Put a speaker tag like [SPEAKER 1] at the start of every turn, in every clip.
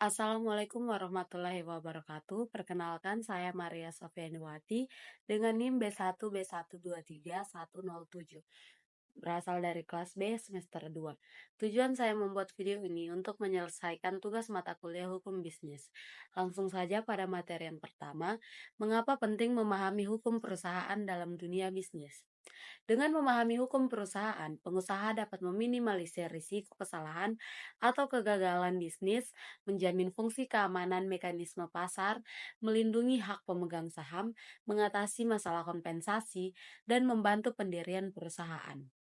[SPEAKER 1] Assalamualaikum warahmatullahi wabarakatuh. Perkenalkan saya Maria Sofianiwati dengan NIM B1B1231107. Berasal dari kelas B semester 2. Tujuan saya membuat video ini untuk menyelesaikan tugas mata kuliah hukum bisnis. Langsung saja pada materi yang pertama, mengapa penting memahami hukum perusahaan dalam dunia bisnis. Dengan memahami hukum perusahaan, pengusaha dapat meminimalisir risiko kesalahan atau kegagalan bisnis, menjamin fungsi keamanan mekanisme pasar, melindungi hak pemegang saham, mengatasi masalah kompensasi, dan membantu pendirian perusahaan.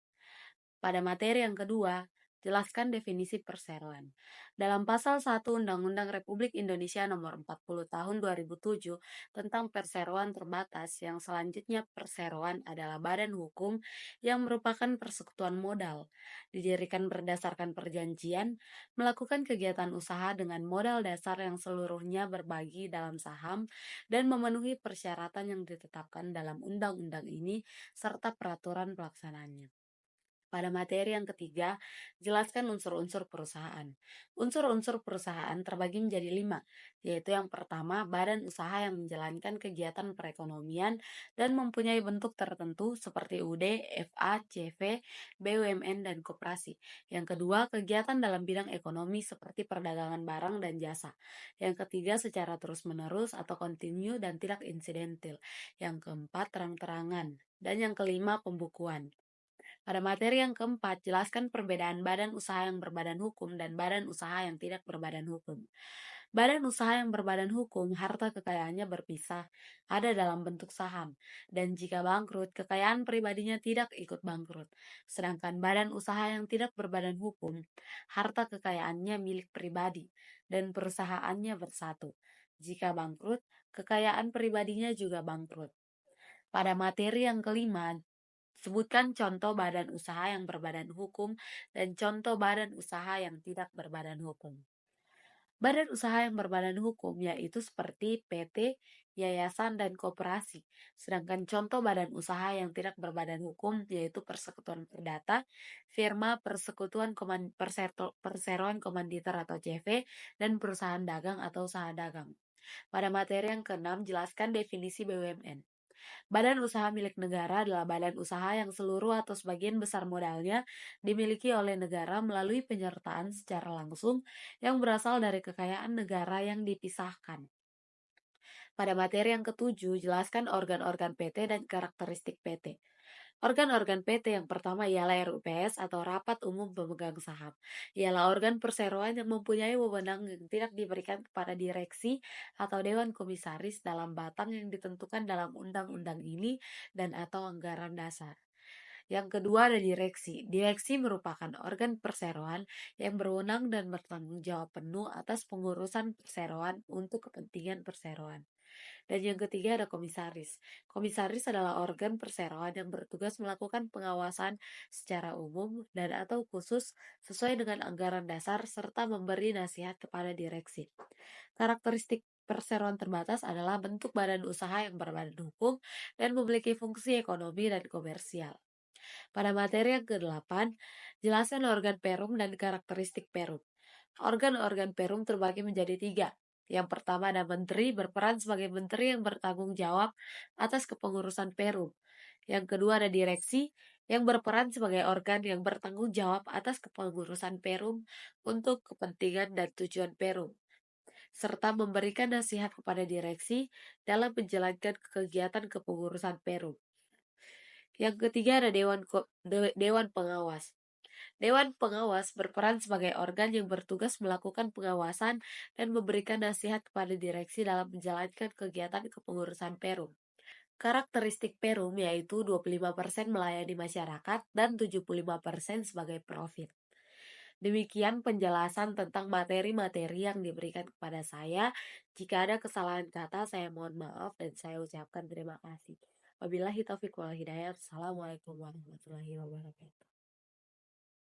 [SPEAKER 1] Pada materi yang kedua, jelaskan definisi perseroan. Dalam pasal 1 Undang-Undang Republik Indonesia Nomor 40 Tahun 2007 tentang perseroan terbatas, yang selanjutnya perseroan adalah badan hukum yang merupakan persekutuan modal, didirikan berdasarkan perjanjian, melakukan kegiatan usaha dengan modal dasar yang seluruhnya berbagi dalam saham dan memenuhi persyaratan yang ditetapkan dalam undang-undang ini serta peraturan pelaksananya. Pada materi yang ketiga, jelaskan unsur-unsur perusahaan. Unsur-unsur perusahaan terbagi menjadi 5, yaitu yang pertama, badan usaha yang menjalankan kegiatan perekonomian dan mempunyai bentuk tertentu seperti UD, FA, CV, BUMN, dan koperasi. Yang kedua, kegiatan dalam bidang ekonomi seperti perdagangan barang dan jasa. Yang ketiga, secara terus-menerus atau kontinu dan tidak insidentil. Yang keempat, terang-terangan. Dan yang kelima, pembukuan. Pada materi yang keempat, jelaskan perbedaan badan usaha yang berbadan hukum dan badan usaha yang tidak berbadan hukum. Badan usaha yang berbadan hukum, harta kekayaannya berpisah, ada dalam bentuk saham, dan jika bangkrut, kekayaan pribadinya tidak ikut bangkrut. Sedangkan badan usaha yang tidak berbadan hukum, harta kekayaannya milik pribadi, dan perusahaannya bersatu. Jika bangkrut, kekayaan pribadinya juga bangkrut. Pada materi yang kelima, sebutkan contoh badan usaha yang berbadan hukum dan contoh badan usaha yang tidak berbadan hukum. Badan usaha yang berbadan hukum yaitu seperti PT, yayasan, dan koperasi. Sedangkan contoh badan usaha yang tidak berbadan hukum yaitu persekutuan perdata, firma, persekutuan perseroan komanditer atau CV, dan perusahaan dagang atau usaha dagang. Pada materi yang keenam, jelaskan definisi BUMN. Badan usaha milik negara adalah badan usaha yang seluruh atau sebagian besar modalnya dimiliki oleh negara melalui penyertaan secara langsung yang berasal dari kekayaan negara yang dipisahkan. Pada materi yang ketujuh, jelaskan organ-organ PT dan karakteristik PT. Organ-organ PT yang pertama ialah RUPS atau Rapat Umum Pemegang Saham. Ialah organ perseroan yang mempunyai wewenang yang tidak diberikan kepada direksi atau dewan komisaris dalam batang yang ditentukan dalam undang-undang ini dan atau anggaran dasar. Yang kedua ada direksi. Direksi merupakan organ perseroan yang berwenang dan bertanggung jawab penuh atas pengurusan perseroan untuk kepentingan perseroan. Dan yang ketiga ada komisaris. Komisaris adalah organ perseroan yang bertugas melakukan pengawasan secara umum dan atau khusus sesuai dengan anggaran dasar serta memberi nasihat kepada direksi. Karakteristik perseroan terbatas adalah bentuk badan usaha yang berbadan hukum dan memiliki fungsi ekonomi dan komersial. Pada materi yang ke-8, jelaskan organ perum dan karakteristik perum. Organ-organ perum terbagi menjadi 3. Yang pertama ada menteri, berperan sebagai menteri yang bertanggung jawab atas kepengurusan perum. Yang kedua ada direksi, yang berperan sebagai organ yang bertanggung jawab atas kepengurusan perum untuk kepentingan dan tujuan perum, serta memberikan nasihat kepada direksi dalam menjalankan kegiatan kepengurusan perum. Yang ketiga ada Dewan Pengawas. Dewan Pengawas berperan sebagai organ yang bertugas melakukan pengawasan dan memberikan nasihat kepada direksi dalam menjalankan kegiatan kepengurusan Perum. Karakteristik Perum yaitu 25% melayani masyarakat dan 75% sebagai profit. Demikian penjelasan tentang materi-materi yang diberikan kepada saya. Jika ada kesalahan kata, saya mohon maaf dan saya ucapkan terima kasih. Wabillahi taufiq wal hidayah. Assalamualaikum warahmatullahi wabarakatuh.